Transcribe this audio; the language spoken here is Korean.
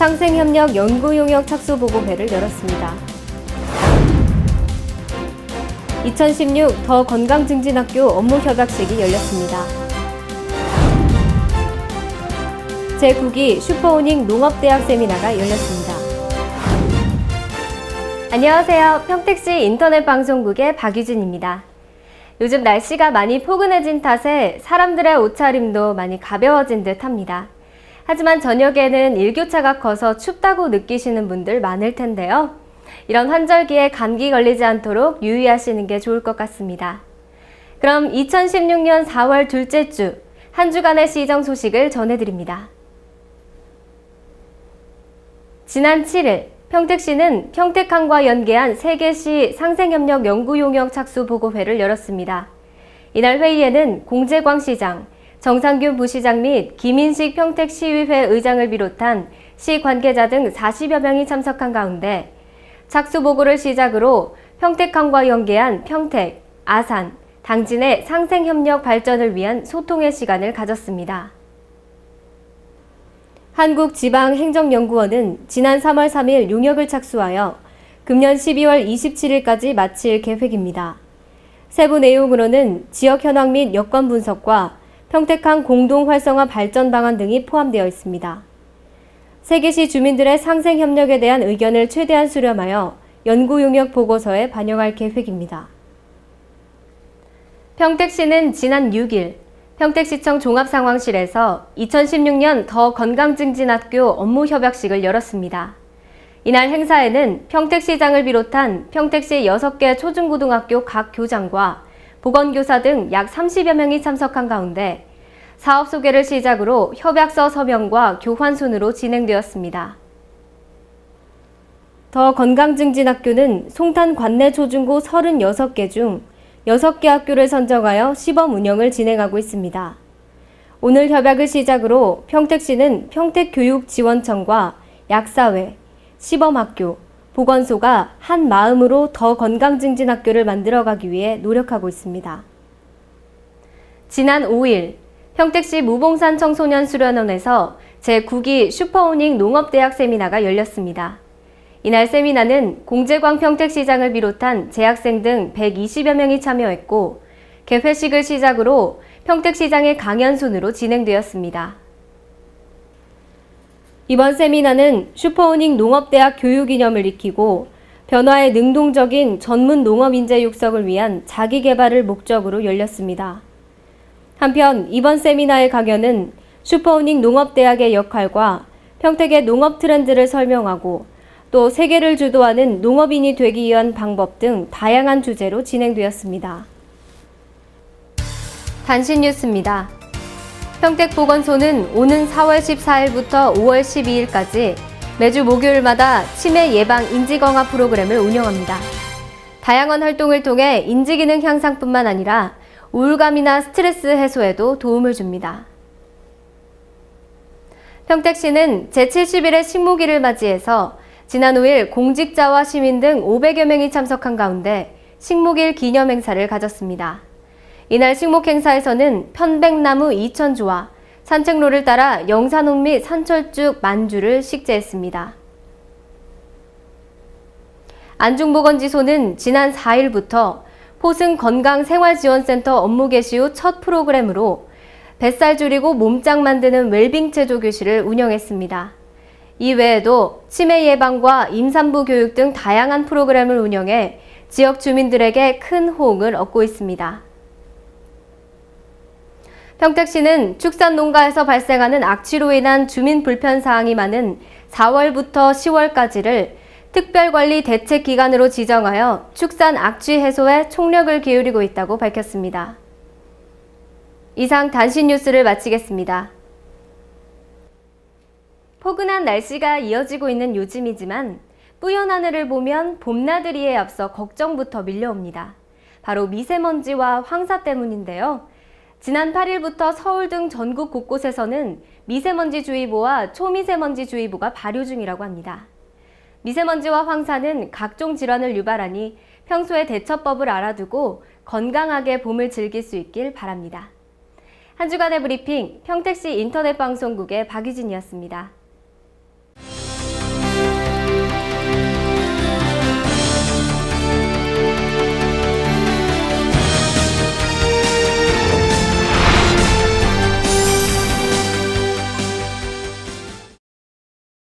상생협력 연구용역 착수보고회를 열었습니다. 2016 더 건강증진학교 업무협약식이 열렸습니다. 제9기 슈퍼오닉 농업대학 세미나가 열렸습니다. 안녕하세요. 평택시 인터넷방송국의 박유진입니다. 요즘 날씨가 많이 포근해진 탓에 사람들의 옷차림도 많이 가벼워진 듯 합니다. 하지만 저녁에는 일교차가 커서 춥다고 느끼시는 분들 많을 텐데요. 이런 환절기에 감기 걸리지 않도록 유의하시는 게 좋을 것 같습니다. 그럼 2016년 4월 둘째 주, 한 주간의 시정 소식을 전해드립니다. 지난 7일, 평택시는 평택항과 연계한 3개시 상생협력 연구용역 착수보고회를 열었습니다. 이날 회의에는 공재광시장, 정상균 부시장 및 김인식 평택시의회 의장을 비롯한 시 관계자 등 40여 명이 참석한 가운데 착수보고를 시작으로 평택항과 연계한 평택, 아산, 당진의 상생협력 발전을 위한 소통의 시간을 가졌습니다. 한국지방행정연구원은 지난 3월 3일 용역을 착수하여 금년 12월 27일까지 마칠 계획입니다. 세부 내용으로는 지역 현황 및 여건 분석과 평택항 공동 활성화 발전 방안 등이 포함되어 있습니다. 3개시 주민들의 상생 협력에 대한 의견을 최대한 수렴하여 연구 용역 보고서에 반영할 계획입니다. 평택시는 지난 6일 평택시청 종합상황실에서 2016년 더 건강증진학교 업무협약식을 열었습니다. 이날 행사에는 평택시장을 비롯한 평택시 6개 초중고등학교 각 교장과 보건교사 등 약 30여 명이 참석한 가운데 사업 소개를 시작으로 협약서 서명과 교환 순으로 진행되었습니다. 더 건강증진학교는 송탄 관내 초중고 36개 중 6개 학교를 선정하여 시범 운영을 진행하고 있습니다. 오늘 협약을 시작으로 평택시는 평택교육지원청과 약사회, 시범학교, 보건소가 한 마음으로 더 건강증진학교를 만들어가기 위해 노력하고 있습니다. 지난 5일 평택시 무봉산 청소년 수련원에서 제9기 슈퍼오닉 농업대학 세미나가 열렸습니다. 이날 세미나는 공재광 평택시장을 비롯한 재학생 등 120여 명이 참여했고 개회식을 시작으로 평택시장의 강연 순으로 진행되었습니다. 이번 세미나는 슈퍼오닉 농업대학 교육이념을 익히고 변화에 능동적인 전문 농업인재 육성을 위한 자기개발을 목적으로 열렸습니다. 한편 이번 세미나의 강연은 슈퍼오닉 농업대학의 역할과 평택의 농업 트렌드를 설명하고 또 세계를 주도하는 농업인이 되기 위한 방법 등 다양한 주제로 진행되었습니다. 단신 뉴스입니다. 평택보건소는 오는 4월 14일부터 5월 12일까지 매주 목요일마다 치매 예방 인지강화 프로그램을 운영합니다. 다양한 활동을 통해 인지기능 향상뿐만 아니라 우울감이나 스트레스 해소에도 도움을 줍니다. 평택시는 제71회 식무기를 맞이해서 지난 5일 공직자와 시민 등 500여 명이 참석한 가운데 식목일 기념 행사를 가졌습니다. 이날 식목 행사에서는 편백나무 2,000주와 산책로를 따라 영산옥 및 산철쭉 10,000주를 식재했습니다. 안중보건지소는 지난 4일부터 포승건강생활지원센터 업무 개시 후 첫 프로그램으로 뱃살 줄이고 몸짱 만드는 웰빙 체조 교실을 운영했습니다. 이 외에도 치매 예방과 임산부 교육 등 다양한 프로그램을 운영해 지역 주민들에게 큰 호응을 얻고 있습니다. 평택시는 축산 농가에서 발생하는 악취로 인한 주민 불편 사항이 많은 4월부터 10월까지를 특별관리 대책 기간으로 지정하여 축산 악취 해소에 총력을 기울이고 있다고 밝혔습니다. 이상 단신 뉴스를 마치겠습니다. 포근한 날씨가 이어지고 있는 요즘이지만 뿌연 하늘을 보면 봄나들이에 앞서 걱정부터 밀려옵니다. 바로 미세먼지와 황사 때문인데요. 지난 8일부터 서울 등 전국 곳곳에서는 미세먼지주의보와 초미세먼지주의보가 발효 중이라고 합니다. 미세먼지와 황사는 각종 질환을 유발하니 평소에 대처법을 알아두고 건강하게 봄을 즐길 수 있길 바랍니다. 한 주간의 브리핑 평택시 인터넷방송국의 박유진이었습니다.